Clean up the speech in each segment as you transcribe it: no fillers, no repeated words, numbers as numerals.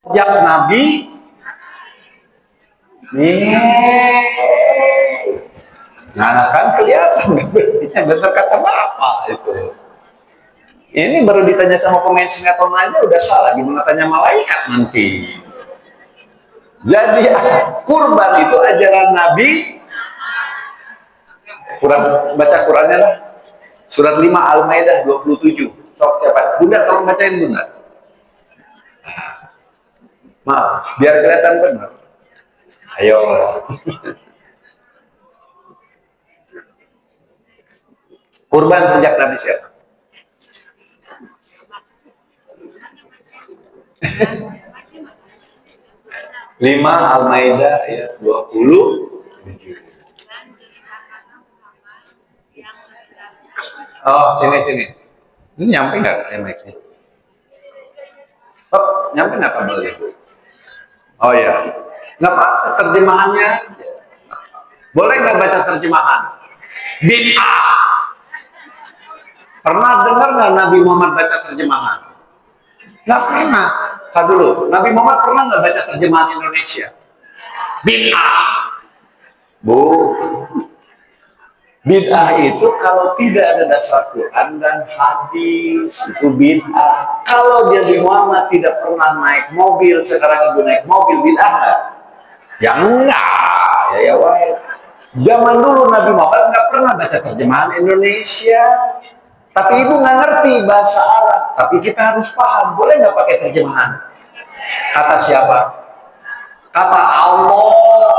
sejak Nabi nih, nah kan kelihatan bener kata bapak itu. Ini baru ditanya sama pemain sinetron aja udah salah, gimana tanya malaikat nanti. Jadi kurban itu ajaran Nabi. Baca Qurannya lah. Surat 5 Al-Maidah 27. Sok siapa? Bunda tolong bacain Bunda. Maaf, biar kelihatan benar. Ayo. Kurban sejak Nabi siapa? Lima Al-Maidah ayat 27. Oh, sini. Ini nyampe nggak MX-nya? Oh, nyampe nggak kabelnya? Oh ya, nggak apa-apa terjemahannya. Boleh nggak baca terjemahan? Bid'ah. Pernah dengar nggak Nabi Muhammad baca terjemahan? Nggak pernah. Kak dulu, Nabi Muhammad pernah nggak baca terjemahan Indonesia? Bid'ah. Bu, bid'ah itu kalau tidak ada dasar Quran dan hadis itu bid'ah. Kalau Nabi Muhammad tidak pernah naik mobil, sekarang ibu naik mobil, bid'ah nggak? Ya enggak, ya wae. Zaman dulu Nabi Muhammad nggak pernah baca terjemahan Indonesia, tapi ibu nggak ngerti bahasa Arab. Tapi kita harus paham, boleh nggak pakai terjemahan? Kata siapa? Kata Allah.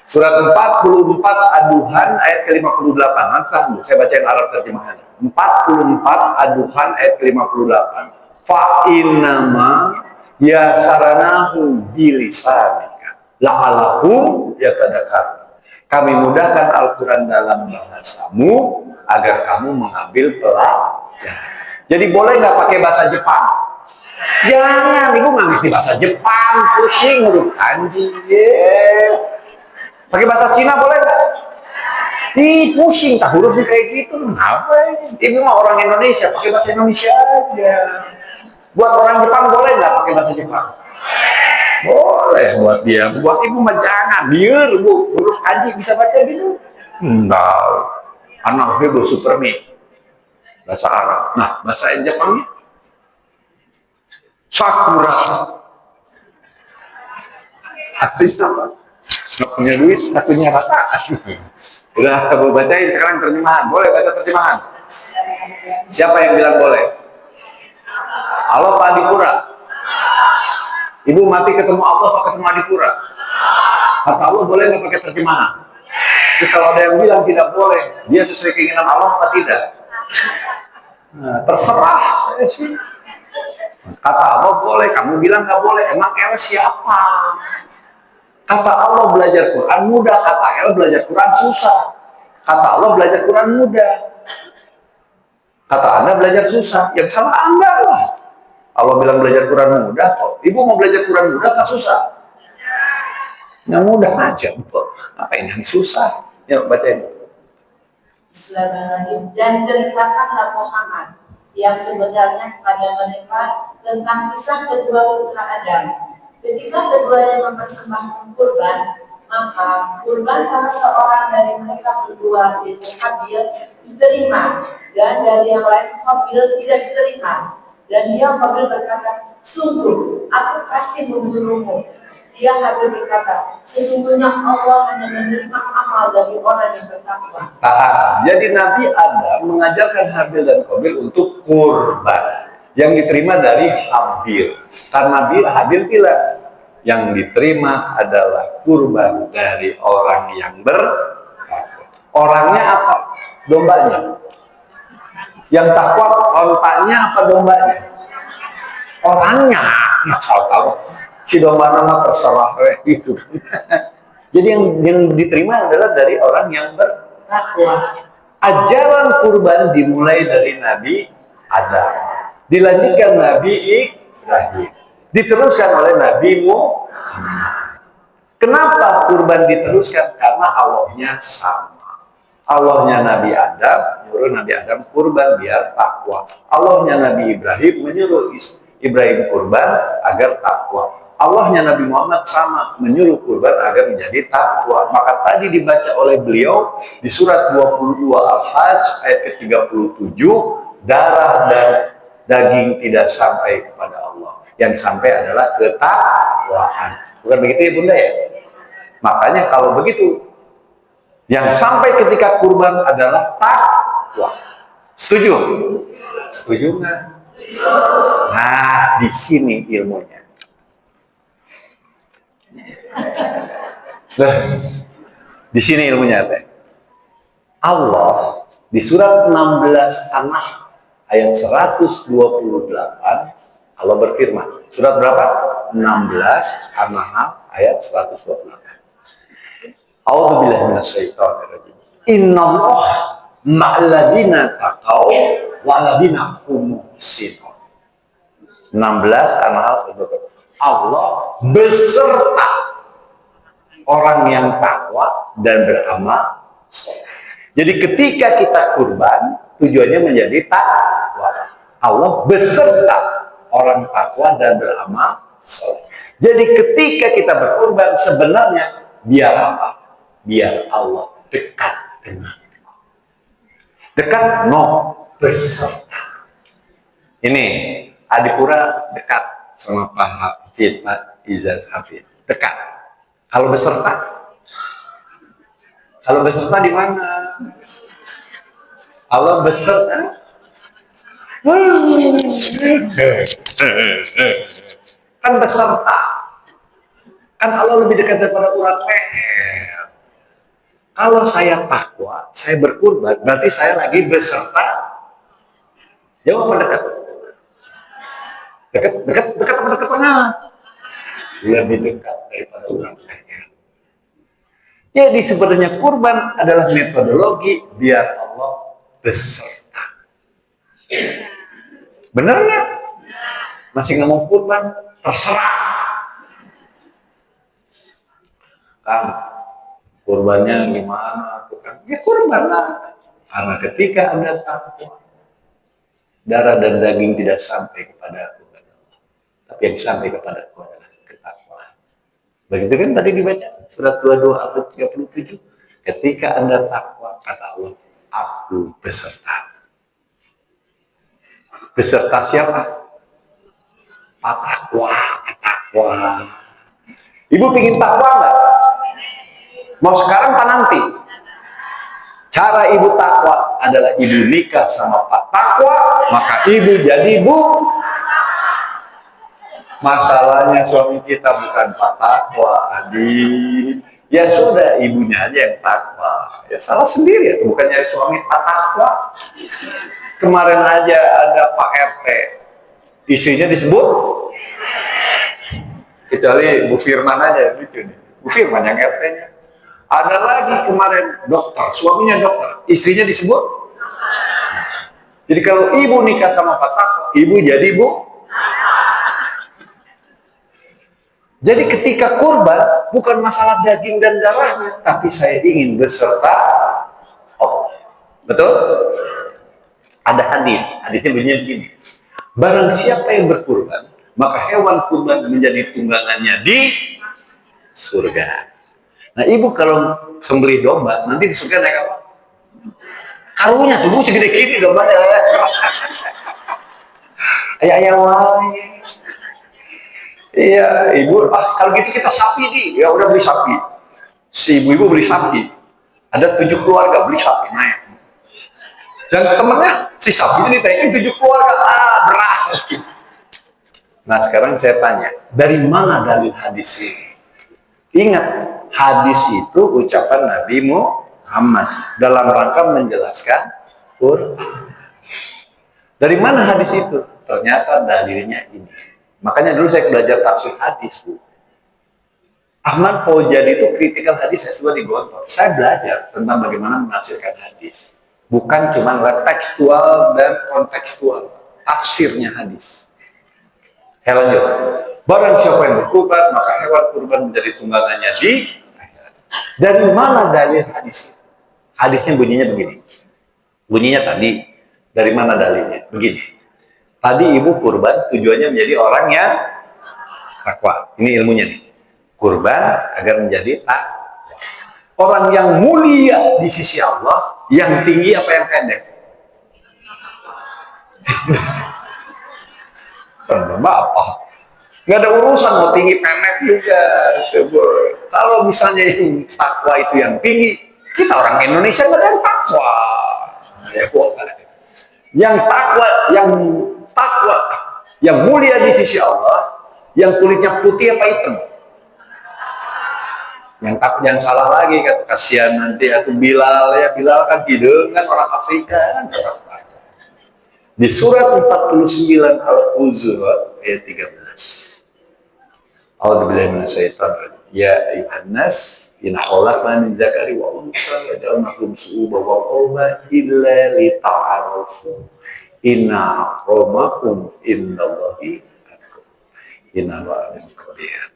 Surat 44 Aduhan ayat ke-58. Nanti saya baca yang Arab terjemahannya. 44 Aduhan ayat ke-58. Fa innama yasaranahu bilisanika la'alahum yatadakar. Kami mudahkan Al-Quran dalam bahasamu agar kamu mengambil pelajaran. Jadi boleh nggak pakai bahasa Jepang? Jangan, ibu nggak ngerti bahasa Jepang, pusing huruf kanji. Pakai bahasa Cina boleh nggak? Ih, pusing, tak hurufnya kayak gitu. Kenapa? Ini mah orang Indonesia, pakai bahasa Indonesia aja. Buat orang Jepang boleh nggak pakai bahasa Jepang? Boleh buat dia. Buat ibu mah jangan. Biar bu, huruf kanji bisa baca gitu. Enggak. Anak bebo supermi. Bahasa Arab. Nah, bahasa Jepangnya Sakura. Artinya apa? Nggak punya duit, satunya rata. Udah kamu bacain sekarang terjemahan. Boleh baca terjemahan? Siapa yang bilang boleh? Allah Pak Adipura. Ibu mati ketemu Allah apa ketemu Adipura? Kata Allah boleh nggak pakai terjemahan? Terus kalau ada yang bilang tidak boleh, dia sesuai keinginan Allah apa tidak? Nah, terserah sih. Kata Allah boleh, kamu bilang nggak boleh. Emang El siapa? Kata Allah belajar Quran mudah, kata El belajar Quran susah. Kata Allah belajar Quran mudah, kata Anda belajar susah. Yang salah Anda lah. Allah bilang belajar Quran mudah kok. Ibu mau belajar Quran mudah apa susah? Yang mudah aja, Bu. Ngapain yang susah? Yuk bacain. Bismillahirrahmanirrahim. Dan ceritakanlah Muhammad yang sebenarnya kepada mereka tentang kisah kedua putra Adam. Ketika keduanya mempersembahkan kurban, maka kurban salah seorang dari mereka berdua, yaitu Habil, diterima, dan dari yang lain Habil tidak diterima. Dan dia Habil berkata, sungguh, aku pasti membunuhmu. Dia Habil berkata, sesungguhnya Allah hanya menerima amal dari orang yang bertakwa. Jadi Nabi Adam mengajarkan Habil dan Qabil untuk kurban yang diterima dari Habil. Karena Habil bilang yang diterima adalah kurban dari orang yang bertakwa. Orangnya apa? Dombanya. Yang takwa ontaknya apa dombanya? Orangnya. Masalah tahu. Si domba nama terserah gitu. Jadi yang diterima adalah dari orang yang bertakwa. Ajaran kurban dimulai dari Nabi Adam, dilanjutkan Nabi Ibrahim, diteruskan oleh Nabi Muhammad. Kenapa kurban diteruskan? Karena Allahnya sama. Allahnya Nabi Adam menyuruh Nabi Adam kurban biar takwa. Allahnya Nabi Ibrahim menyuruh Ibrahim kurban agar takwa. Allahnya Nabi Muhammad sama, menyuruh kurban agar menjadi takwa. Maka tadi dibaca oleh beliau di surat 22 Al-Hajj ayat ke-37, darah dan daging tidak sampai kepada Allah. Yang sampai adalah ketakwaan. Bukan begitu ya Bunda ya? Makanya kalau begitu, yang sampai ketika kurban adalah takwa. Setuju? Setuju nggak? Nah, di sini ilmunya. Nah, di sini ilmunya teh. Allah di surat 16 An-Nahl ayat 128 Allah berfirman. Surat berapa? 16 An-Nahl ayat 128. A'udzubillahi minasyaitonirrajim. Innallaha ma'alladzina taqaw wa'alladzina hum muhsinun. 16 An-Nahl 128. Allah beserta orang yang takwa dan beramal soleh. Jadi ketika kita kurban, tujuannya menjadi takwa. Allah beserta orang takwa dan beramal soleh. Jadi ketika kita berkurban, sebenarnya biar apa? Biar Allah dekat dengan kita. Dekat, no, beserta. Ini Adipura dekat sama Pak Hafid, Pak Izaz Hafid. Dekat. Kalau beserta? Kalau beserta di mana? Allah beserta? Kan beserta. Kan Allah lebih dekat daripada urat leher. Kalau saya takwa, saya berkurban, berarti saya lagi beserta. Jawab apa dekat? Dekat apa dekat mana? Lebih dekat daripada urat leher. Jadi sebenarnya kurban adalah metodologi biar Allah beserta. Benar nggak? Masih nggak mau kurban? Terserah. Kan kurbannya gimana tuh kan? Ya kurban lah. Karena ketika Anda takwa, darah dan daging tidak sampai kepada aku, tapi yang sampai kepada aku adalah ketakwaan. Begitu kan tadi dibaca surat 22 ayat 37. Ketika Anda takwa, kata Allah, aku beserta. Beserta siapa? Takwa. Ibu pingin takwa nggak? Mau sekarang apa nanti? Cara ibu takwa adalah ibu nikah sama Pak Takwa, maka ibu jadi ibu. Masalahnya suami kita bukan Pak Takwa, Adi. Ya sudah, ibunya aja yang takwa. Ya salah sendiri ya, bukannya suami Pak Takwa. Kemarin aja ada Pak RT, istrinya disebut, kecuali Bu Firman aja lucu nih. Bu Firman yang RT-nya. Ada lagi kemarin dokter, suaminya dokter, istrinya disebut. Jadi kalau ibu nikah sama Pak Takwa, ibu jadi ibu. Jadi ketika kurban bukan masalah daging dan darahnya, tapi saya ingin beserta Allah. Betul? Ada hadisnya bunyinya begini. Barang siapa yang berkurban, maka hewan kurban menjadi tunggangannya di surga. Nah ibu kalau sembelih domba, nanti di surga naik apa? Karunya tuh segede gini dombanya. Ayah wae. Iya, ibu, kalau gitu kita sapi nih. Ya udah beli sapi. Si ibu beli sapi. Ada 7 keluarga beli sapi naik. Dan temennya si sapi ini ditaikin 7 keluarga. Berat. Nah sekarang saya tanya, dari mana dalil hadis ini? Ingat, hadis itu ucapan Nabi Muhammad dalam rangka menjelaskan Quran. Dari mana hadis itu? Ternyata dalilnya ini. Makanya dulu saya belajar tafsir hadis, Bu. Ahmad Faujani itu kritikal hadis S2 di Gontor. Saya belajar tentang bagaimana menafsirkan hadis. Bukan cuma tekstual dan kontekstual. Tafsirnya hadis. Saya lanjut. Barang siapa yang berkurban, maka hewan kurban menjadi tunggangannya di akhirat. Dari mana dalil hadis? Hadisnya bunyinya begini. Bunyinya tadi, dari mana dalilnya? Begini. Tadi ibu kurban tujuannya menjadi orang yang takwa. Ini ilmunya nih. Kurban agar menjadi takwa. Orang yang mulia di sisi Allah, yang tinggi apa yang pendek? Apa? Nggak ada urusan mau tinggi pendek juga. Kalau misalnya yang takwa itu yang tinggi, kita orang Indonesia nggak ada yang takwa. Yang takwa, yang mulia di sisi Allah, yang kulitnya putih apa hitam? Yang tak jangan salah lagi, kata kasihan nanti aku Bilal ya, Bilal kan hidung kan orang Afrika kan. Di surat 49 Al-Hujurat ayat 13. A'udzubillahi minasyaitonir rajim. Ya ayyuhan nas, inna khalaqna min dzakari wa unsa wa ja'alnakum syu'uban wa qauman illa lita'arafu. Inna akramakum indallahi atqakum. Innallaha alimul khabir.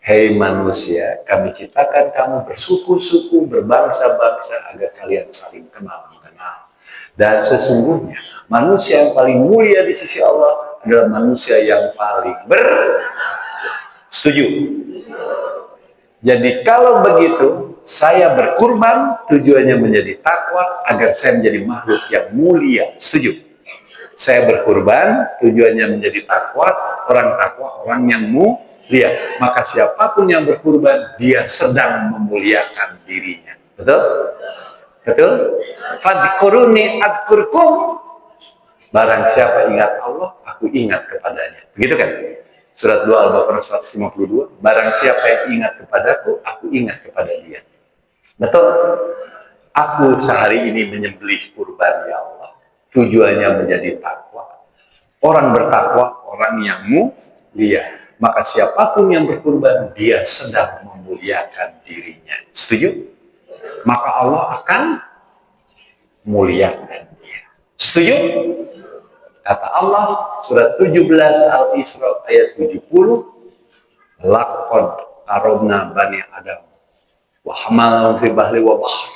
Hei manusia, kami ciptakan kamu bersuku-suku, berbangsa-bangsa agar kalian saling kenal mengenal. Dan sesungguhnya manusia yang paling mulia di sisi Allah adalah manusia yang paling Setuju? Jadi kalau begitu, saya berkurban tujuannya menjadi takwa agar saya menjadi makhluk yang mulia. Setuju? Saya berkurban tujuannya menjadi takwa, orang yang mulia. Maka siapapun yang berkurban, dia sedang memuliakan dirinya. Betul? Betul? Fadkuruni adkurkum. Barang siapa ingat Allah, aku ingat kepadanya. Begitu kan? Surat 2 Al-Baqarah 152. Barang siapa yang ingat kepadaku, aku ingat kepada dia. Betul? Aku sehari ini menyembelih kurban ya Allah. Tujuannya menjadi takwa. Orang bertakwa, orang yang mulia. Maka siapapun yang berkurban, dia sedang memuliakan dirinya. Setuju? Maka Allah akan muliakan dia. Setuju? Kata Allah, surat 17 Al-Isra ayat 70, Laqad karomna bani Adam, wa hamalnahum fil bahri wa bahr,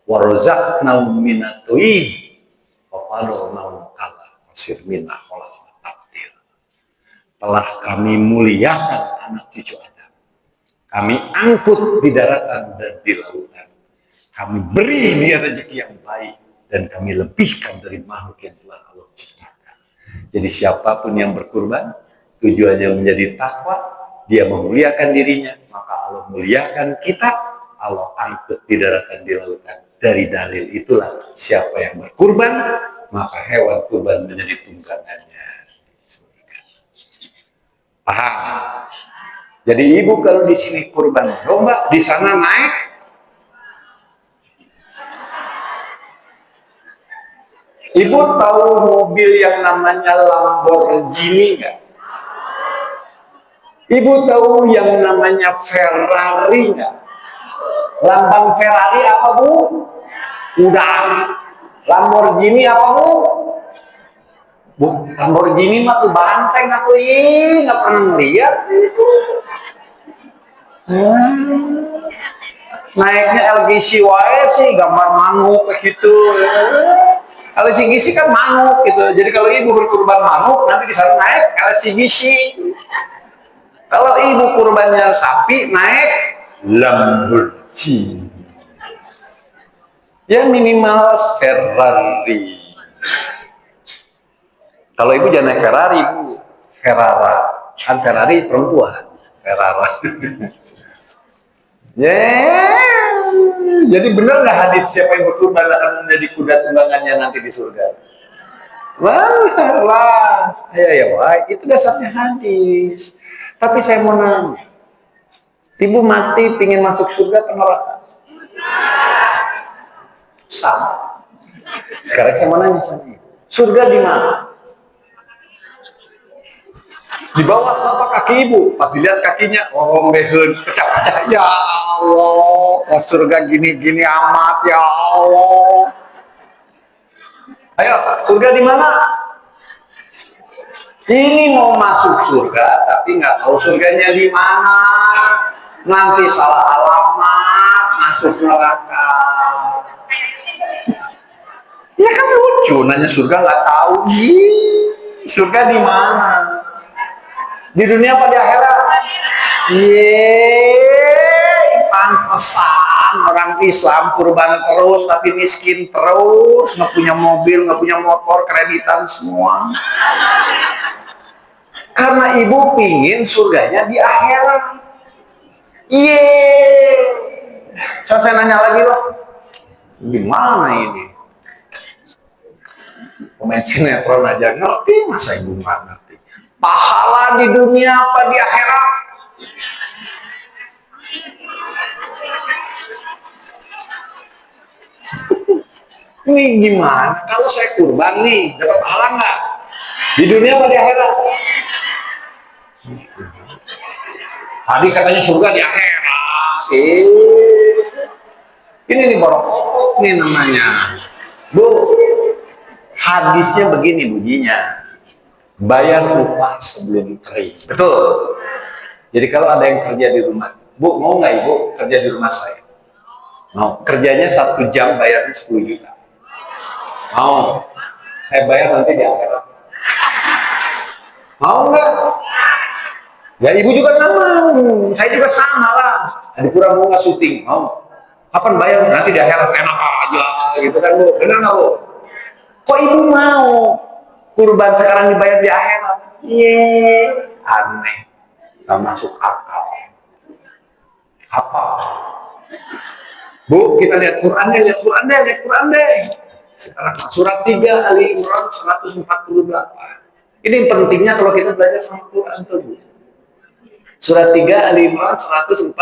wa razaqnahum minat thayyib, wa fadalnahum ala katsir minna khalaqna taqdir. Telah kami muliakan anak cucu Adam. Kami angkut di daratan dan di lautan. Kami beri dia rezeki yang baik dan kami lebihkan dari makhluk yang telah Allah ciptakan. Jadi siapapun yang berkurban, tujuannya menjadi takwa, dia memuliakan dirinya, maka Allah muliakan kita, Allah angkut di daratan di lautan. Dari dalil itulah siapa yang berkurban, maka hewan kurban menjadi tunggangannya. Paham? Jadi ibu kalau di sini kurban domba, di sana naik Ibu tahu mobil yang namanya Lamborghini nggak? Ibu tahu yang namanya Ferrari nggak? Lambang Ferrari apa bu? Udah. Lamborghini apa bu? Bu, Lamborghini mah tuh banteng atau nggak pernah ngeliat itu. Naiknya LGC wae sih, gambar manuk kayak gitu. Kalau LCGC kan manuk gitu. Jadi kalau ibu berkurban manuk, nanti di sana naik LCGC. Kalau ibu kurbannya sapi, naik Lamborghini. Ya minimal Ferrari. Kalau ibu jangan naik Ferrari, ibu Ferrara. Kan Ferrari perempuan. Ferrara. Jadi benar nggak hadis siapa yang berkurban akan menjadi kuda tunggangannya nanti di surga? Wah, ya, itu dasarnya hadis. Tapi saya mau nanya, ibu mati pingin masuk surga atau neraka? Sama. Sekarang saya mau nanya sama ibu, surga di mana? Di bawah telapak kaki ibu, pas dilihat kakinya, behen, pecah-pecah. Ya Allah, surga gini-gini amat, ya Allah. Ayo, surga di mana? Ini mau masuk surga, tapi nggak tahu surganya di mana. Nanti salah alamat, masuk neraka. Ya kan lucu, nanya surga nggak tahu. Surga di mana? Di dunia apa di akhirat? Yeay, pantesan orang Islam kurban terus tapi miskin terus, nggak punya mobil, nggak punya motor, kreditan semua. Karena ibu pingin surganya di akhirat. Yeay. Saya nanya lagi loh, gimana ini? Pemain sinetron aja ngerti, masa ibu nggak ngerti? Pahala di dunia apa di akhirat? Ini gimana? Kalau saya kurban nih, dapat pahala nggak? Di dunia apa di akhirat? Tadi katanya surga di akhirat. Ini nih borok nih namanya. Bu, hadisnya begini bunyinya. Bayar upah sebelum kering. Betul. Jadi kalau ada yang kerja di rumah, Bu, mau nggak ibu kerja di rumah saya? Mau. Kerjanya 1 jam bayarnya 10 juta. Mau. Saya bayar nanti di akhirat. Mau nggak? Ya ibu juga nggak mau. Saya juga sama lah. Di kurang mau nggak syuting? Mau. Kapan bayar? Nanti di akhirat. Enak aja gitu kan Bu. Benar nggak Bu? Kok ibu mau kurban sekarang dibayar di akhirat? Aneh. Nggak masuk akal. Apa? Bu, kita lihat Quran deh, lihat Quran deh. Sekarang surat 3 Ali Imran 148. Ini pentingnya kalau kita belajar sama Quran tuh, Bu. Surat 3 Ali Imran 148.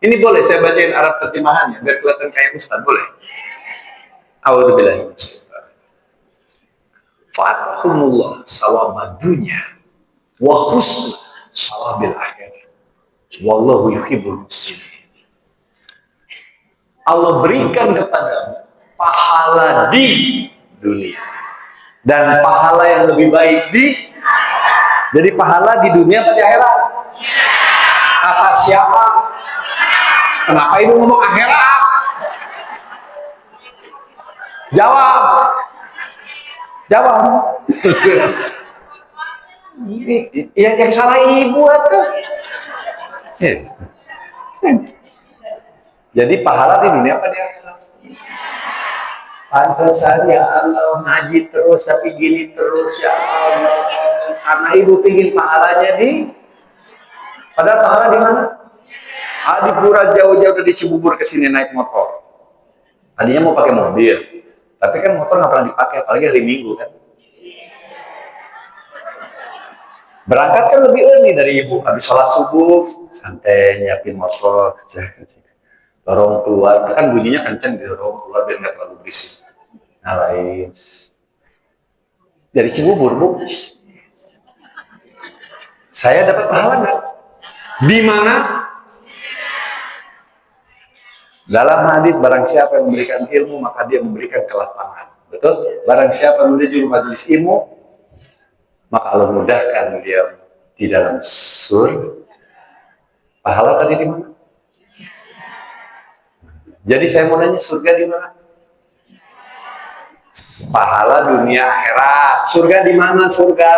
Ini boleh saya bacain Arab terjemahannya biar kelihatan kayak Ustaz, boleh? A'udzubillahi minasyaitonir rajim. Fa'athumullah sawabad dunya wa husna sawabil akhirah. Wallahu yuhibbul muslimin. Allah berikan kepadamu pahala di dunia dan pahala yang lebih baik di. Jadi pahala di dunia apa di akhirat? Kata siapa? Kenapa ibu ngomong akhirat? Jawab. Yang salah ibu atau? Jadi pahala di dunia apa di akhirat? Pantesan ya Allah ngaji terus tapi gini terus ya Allah. Karena ibu pingin pahalanya di. Padahal pahala di mana? Di pura jauh-jauh dari Cibubur ke sini naik motor. Tadinya mau pakai mobil, tapi kan motor nggak pernah dipakai, apalagi hari Minggu kan. Berangkat kan lebih early dari ibu, habis sholat subuh, santai nyiapin motor, dorong keluar, kan bunyinya kenceng, dorong keluar biar nggak terlalu berisik. Nyalain. Dari Cibubur, Bu. Saya dapat pahala nggak? Di mana? Dalam hadis, barang siapa yang memberikan ilmu, maka dia memberikan kelapangan. Betul? Barang siapa yang menuju majelis ilmu, maka Allah mudahkan dia di dalam surga. Pahala tadi di mana? Jadi saya mau nanya, surga di mana? Pahala dunia akhirat. Surga di mana? Surga.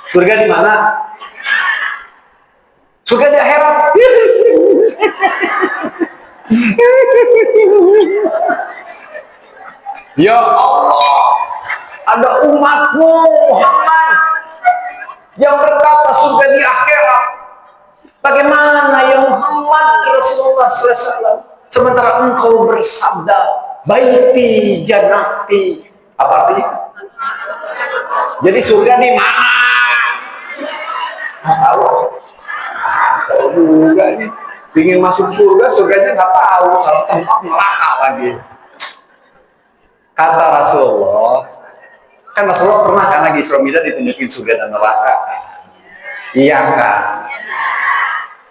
Surga di mana? Surga di akhirat. Ya Allah, ada umatmu Muhammad yang berkata surga di akhirat. Bagaimana ya Muhammad Rasulullah SAW? Sementara engkau bersabda, baiti jannati. Apa artinya? Jadi surga di mana? Tahu? Tahu juga nih. Ingin masuk surga, surganya nggak tahu. Salah tempat neraka lagi. Kata Rasulullah, kan Rasulullah pernah kan lagi Isra Mi'raj ditunjukin surga dan neraka. Iya kan?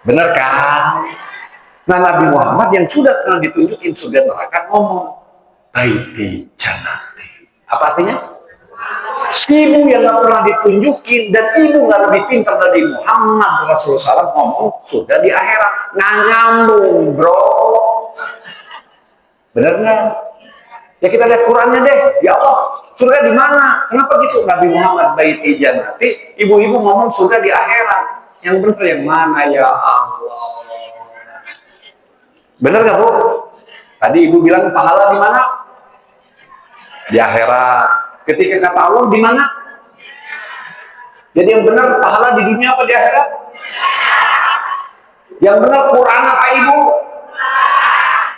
Bener kan? Nah Nabi Muhammad yang sudah pernah ditunjukin surga neraka ngomong, baiti jannati. Apa artinya? Ibu yang gak pernah ditunjukin dan ibu gak lebih pintar dari Muhammad Rasulullah SAW ngomong surga di akhirat. Nggak nyambung, bro. Bener nggak? Ya kita lihat Qurannya deh. Ya Allah, surga di mana? Kenapa gitu? Nabi Muhammad baiti jannati, ibu-ibu ngomong surga di akhirat. Yang benar yang mana ya Allah? Benar nggak Bu? Tadi ibu bilang pahala di mana? Di akhirat. Ketika kata Allah di mana? Jadi yang benar pahala di dunia apa di akhirat? Yang benar Quran apa ibu?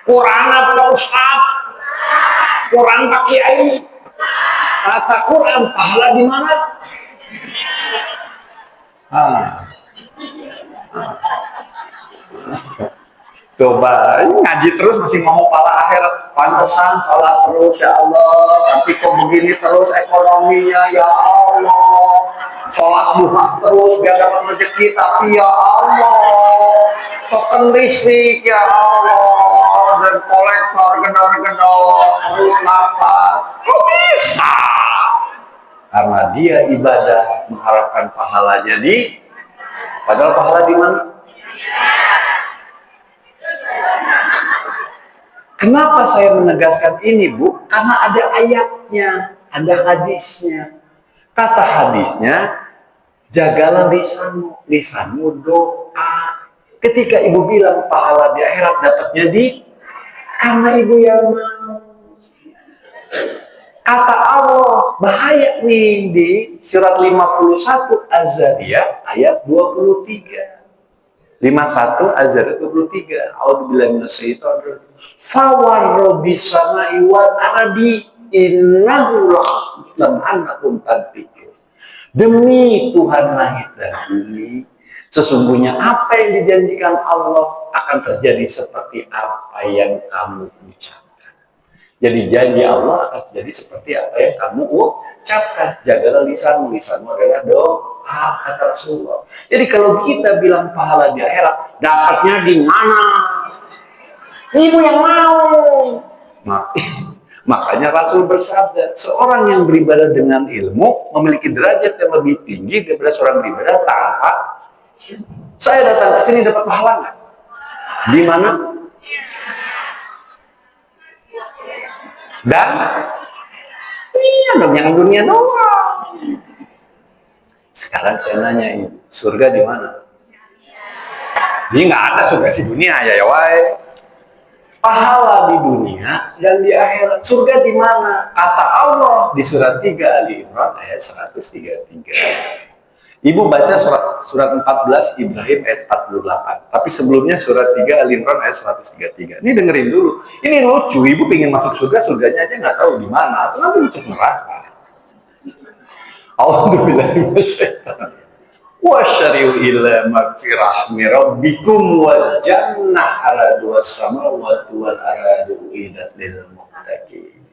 Quran apa Ustaz? Quran Pak Kiai? Kata Quran pahala di mana? Coba ngaji terus masih ngomong pahala akhirat. Pantesan sholat terus ya Allah, tapi kok begini terus ekonominya ya Allah. Sholat duha terus biar dapat rezeki, tapi ya Allah token listrik ya Allah, dan kolektor gedor-gedor terus lapar. Kok bisa? Karena dia ibadah mengharapkan pahalanya di, padahal pahala di mana? Kenapa saya menegaskan ini, Bu? Karena ada ayatnya, ada hadisnya. Kata hadisnya, jagalah lisanmu, lisanmu doa. Ketika ibu bilang pahala di akhirat dapatnya di, karena ibu yang mau. Kata Allah, bahaya nih di surat 51 Az-Zariyat ayat 23. 51 Az-Zariyat 23. A'udzubillahi minasyaitonir rajim. Fawarabbi samai wal arabi innahu lam'anakum tadbikir. Demi Tuhan langit dan bumi, sesungguhnya apa yang dijanjikan Allah akan terjadi seperti apa yang kamu ucapkan. Jadi janji Allah akan terjadi seperti apa yang kamu ucapkan. Jagalah lisanmu, lisanmu adalah doa, kata Rasulullah. Jadi kalau kita bilang pahala di akhirat, dapatnya di mana? Ibu yang mau. Makanya Rasul bersabda, seorang yang beribadah dengan ilmu memiliki derajat yang lebih tinggi daripada seorang beribadah tanpa. Saya datang ke sini dapat pahala nggak? Di mana? Dan iya dong, yang dunia doang. Sekarang saya nanya ibu, surga di mana? Jadi nggak ada surga di dunia ya wae. Pahala di dunia dan di akhirat. Surga di mana? Kata Allah di surat 3 Ali Imran ayat 133. Ibu baca surat 14 Ibrahim ayat 48. Tapi sebelumnya surat 3 Ali Imran ayat 133. Ini dengerin dulu. Ini lucu, ibu pengen masuk surga, surganya aja nggak tahu di mana. Atau nanti masuk neraka. A'udzubillahi minasyaitonir rajim. Wa syari'u ila magfirah min rabbikum wa jannah aradu was-samawati wal aradu uiddat lil muttaqin.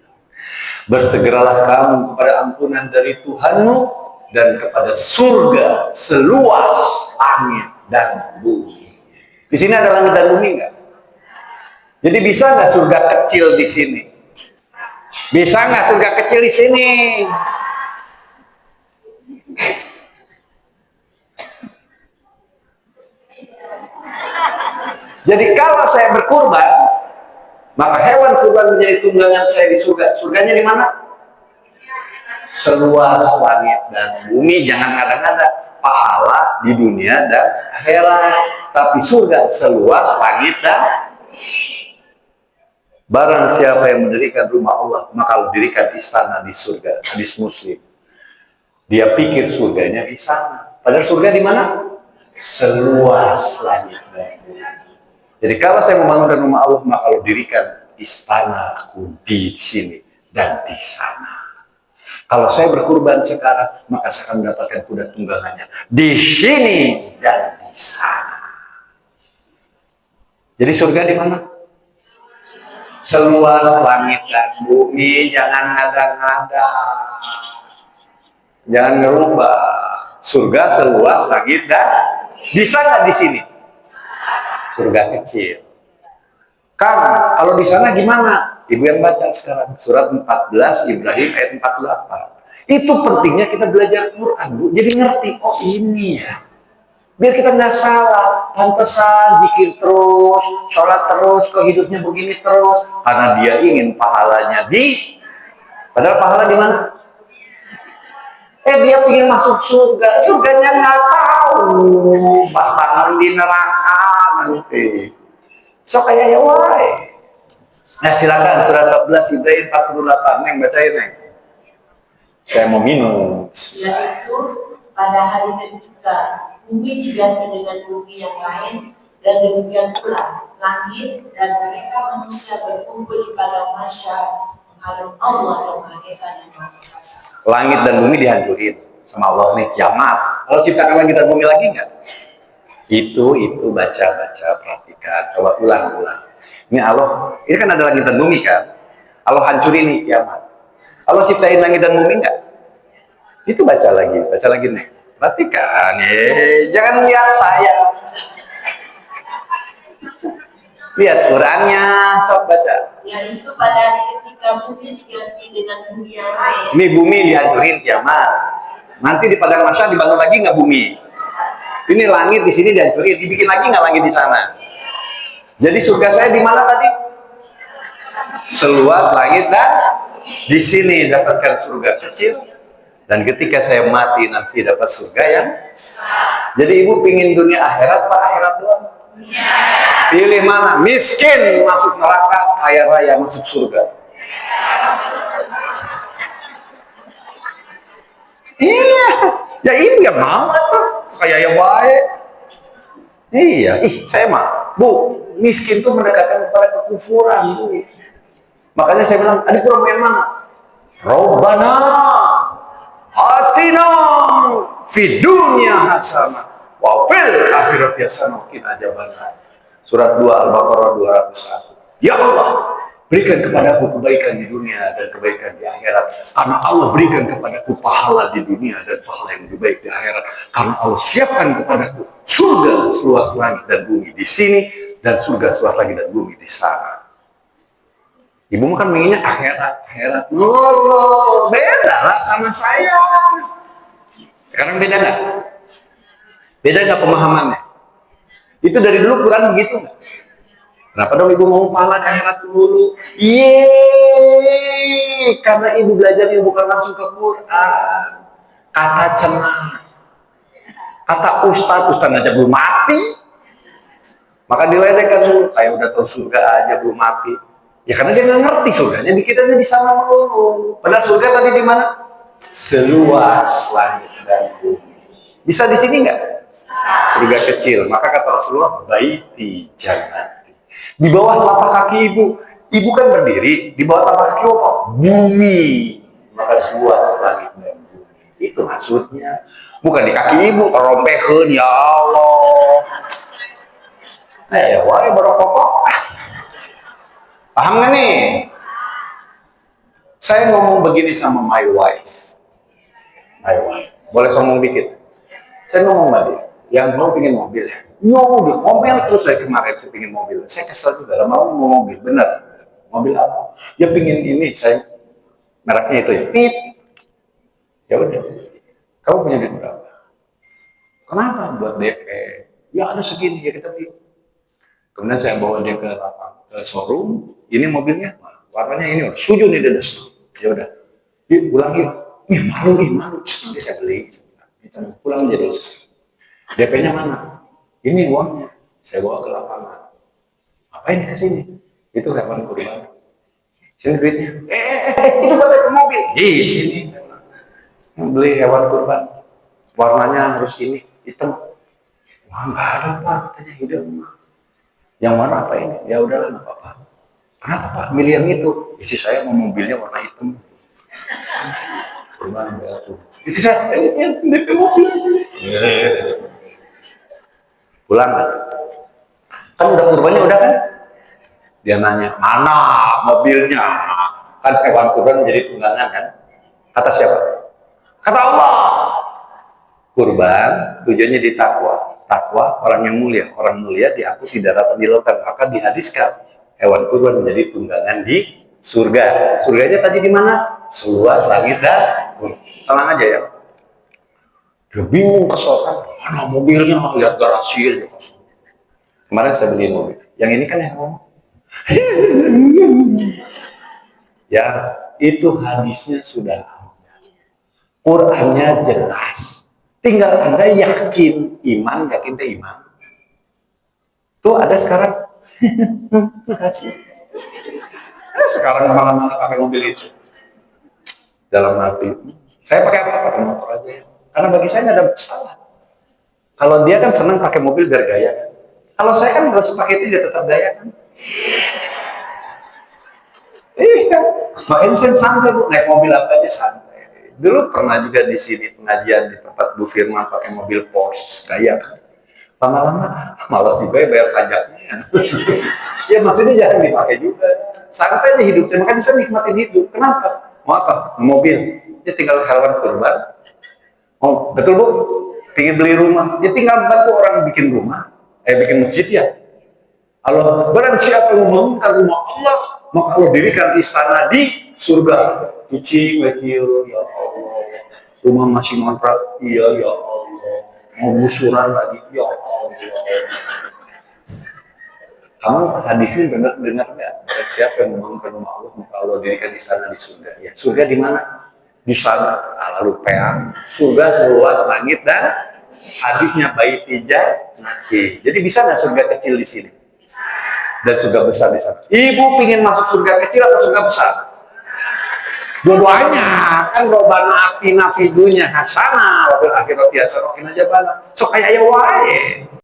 Bersegeralah kamu kepada ampunan dari Tuhanmu dan kepada surga seluas langit dan bumi. Di sini ada langit dan bumi nggak? Jadi bisa nggak surga kecil di sini? Bisa nggak surga kecil di sini? Jadi kalau saya berkurban, maka hewan kurban menjadi tunggangan saya di surga. Surganya di mana? Seluas langit dan bumi. Jangan ngada-ngada. Pahala di dunia dan akhirat. Tapi surga seluas langit dan barang siapa yang mendirikan rumah Allah, maka dirikan istana di surga. Hadis Muslim. Dia pikir surganya di sana. Padahal surga di mana? Seluas langit dan bumi. Jadi kalau saya membangunkan rumah Allah, maka Allah dirikan istanaku di sini dan di sana. Kalau saya berkurban sekarang, maka saya akan mendapatkan kuda tunggangannya di sini dan di sana. Jadi surga di mana? Seluas langit dan bumi. Jangan ngada-ngada. Jangan ngerubah. Surga seluas langit dan bisa nggak di sini? Surga kecil. Kang, kalau di sana gimana? Ibu yang baca sekarang surat 14 Ibrahim ayat 48. Itu pentingnya kita belajar Quran, Bu. Jadi ngerti, oh ini ya. Biar kita nggak salah, pantesan zikir terus, sholat terus, kok hidupnya begini terus, karena dia ingin pahalanya padahal pahala di mana? Dia ingin masuk surga, surganya nggak tahu, pas tangan di neraka nanti. So kayak ya wae. Nah silakan surat 14 Ibrahim 48, Neng bacain Neng. Saya mau minum. Yaitu pada hari ketika bumi diganti dengan bumi yang lain, dan demikian pula langit dan mereka manusia berkumpul di padang mahsyar menghadap Allah yang Maha Esa dan Maha Kuasa. Langit dan bumi dihancurin sama Allah nih, kiamat. Kalau ciptakan langit dan bumi lagi nggak? Itu baca perhatikan, coba ulang. Ini Allah, ini kan ada langit dan bumi kan? Allah hancurin nih kiamat. Allah ciptain langit dan bumi nggak? Itu baca lagi nih. Perhatikan, jangan lihat saya. Lihat Qurannya, coba baca. Yaitu pada hari ketika bumi diganti dengan bumi yang lain. Ini bumi dihancurin kiamat. Nanti di padang mahsyar dibangun lagi nggak bumi? Ini langit di sini dihancurin, dibikin lagi nggak langit di sana? Jadi surga saya di mana tadi? Seluas langit dan di sini dapatkan surga kecil. Dan ketika saya mati nanti dapat surga yang. Jadi ibu pingin dunia akhirat apa akhirat doang? Pilih mana? Miskin masuk neraka, kaya raya masuk surga. Iya, ya ibu yang mau tuh kayak ya baik. Iya, saya mah, Bu, miskin tuh mendekatkan kepada kekufuran, Bu. Makanya saya bilang, adik kurang yang mana? Robbana atina fid dunya hasanah wa fil akhirati hasanah wa qina adzabannar. Surat 2 Al-Baqarah 201. Ya Allah, berikan kepadaku kebaikan di dunia dan kebaikan di akhirat. Karena Allah berikan kepadaku pahala di dunia dan pahala yang lebih baik di akhirat. Karena Allah siapkan kepadaku surga seluas langit dan bumi di sini dan surga seluas langit dan bumi di sana. Ibu kan menginginnya akhirat. Loh, beda lah sama saya. Sekarang beda nggak? Beda nggak pemahamannya? Itu dari dulu Quran begitu nggak? Kenapa dong ibu mau pahala akhirat dulu? Karena ibu belajar ibu bukan langsung ke Quran. Kata cenah, kata ustadz aja belum mati. Maka diledekkan dulu, kayak udah tahu surga aja belum mati. Ya karena dia nggak ngerti surganya, dikitanya di sana melulu. Padahal surga tadi di mana? Seluas langit dan bumi. Bisa di sini nggak? Surga kecil. Maka kata Rasulullah, baiti jannati. Di bawah telapak kaki ibu kan berdiri. Di bawah telapak kaki apa? Bumi. Maka seluas langit dan bumi. Itu maksudnya. Bukan di kaki ibu, rompeheun ya Allah. Wah, berokok. Paham gak nih? Saya ngomong begini sama my wife. Boleh ngomong dikit? Saya ngomong sama dia, yang mau pingin mobil. Mobil terus saya kemarin saya pingin mobil. Saya kesel juga, mau mobil, bener. Mobil apa? Ya pingin ini, saya mereknya itu ya. Pit. Ya udah. Kamu punya duit berapa? Kenapa? Buat DP. Ya ada segini, ya kita beli. Kemudian saya bawa dia ke showroom. Ini mobilnya, warnanya ini, setuju nih dia ya udah, yuk pulang yuk. Malu. Nanti saya beli. Pulang aja dulu. DP-nya mana? Ini uangnya. Saya bawa ke lapangan. Ngapain ke sini? Itu hewan kurban. Sini duitnya. Itu buat ke mobil. Sini. Beli hewan kurban. Warnanya harus ini, hitam. Wah, nggak ada Pak, katanya hitam. Yang mana apa ini? Ya udahlah, nggak apa-apa. Kenapa Pak milih yang itu? Istri saya mau mobilnya warna hitam. Kurban batu. Istri saya DP mobil. Pulang kan udah kurbannya udah kan? Dia nanya mana mobilnya? Kan hewan kurban menjadi tunggangan kan? Kata siapa? Kata Allah. Kurban tujuannya di takwa. Takwa orang yang mulia. Orang mulia diangkut tidak dapat dilakukan. Maka dihadiskan hewan kurban menjadi tunggangan di surga. Surganya tadi di mana? Seluas langit dan bumi. Tenang aja ya. Dia bingung, kesel kan. Mana mobilnya, lihat garasi aja kosong. Kemarin saya beli mobil. Yang ini kan yang ngomong. Ya, itu hadisnya sudah ada. Qurannya jelas. Tinggal Anda yakin iman, yakin teh iman. Tuh ada sekarang. Makasih. Sekarang mana-mana pakai mobil itu. Dalam arti, saya pakai apa? Pakai motor aja. Karena bagi saya nggak ada masalah. Kalau dia kan senang pakai mobil biar gaya. Kalau saya kan nggak usah pakai itu, dia tetap gaya kan. Iya, makanya saya santai Bu, naik mobil apa aja santai. Dulu pernah juga di sini pengajian di tempat Bu Firman pakai mobil Porsche kayak kan. Lama-lama malas juga ya bayar pajaknya. Ya maksudnya jangan dipakai juga. Santai aja hidup saya, makanya saya nikmatin hidup. Kenapa? Mau apa? Mobil. Ya tinggal hewan kurban. Oh betul Bu, pingin beli rumah. Ya tinggal bantu orang bikin rumah, bikin masjid ya. Allah, barang siapa yang membangunkan rumah Allah, maka Allah dirikan istana di surga. Cicing, kecil, ya Allah. Rumah masih ngontrak, iya ya Allah. Mau gusuran lagi, ya Allah. Kamu hadisnya benar dengar nggak? Barang siapa yang membangunkan rumah Allah, maka Allah dirikan istana di surga. Ya, surga di mana? Di sana. Lalu peang. Surga seluas langit dan hadisnya baiti jannati. Jadi bisa nggak surga kecil di sini? Dan surga besar di sana. Ibu pingin masuk surga kecil atau surga besar? Dua-duanya kan robana atina fidunya hasanah wabil akhirati hasanah kina jabana. So kayak ya wae.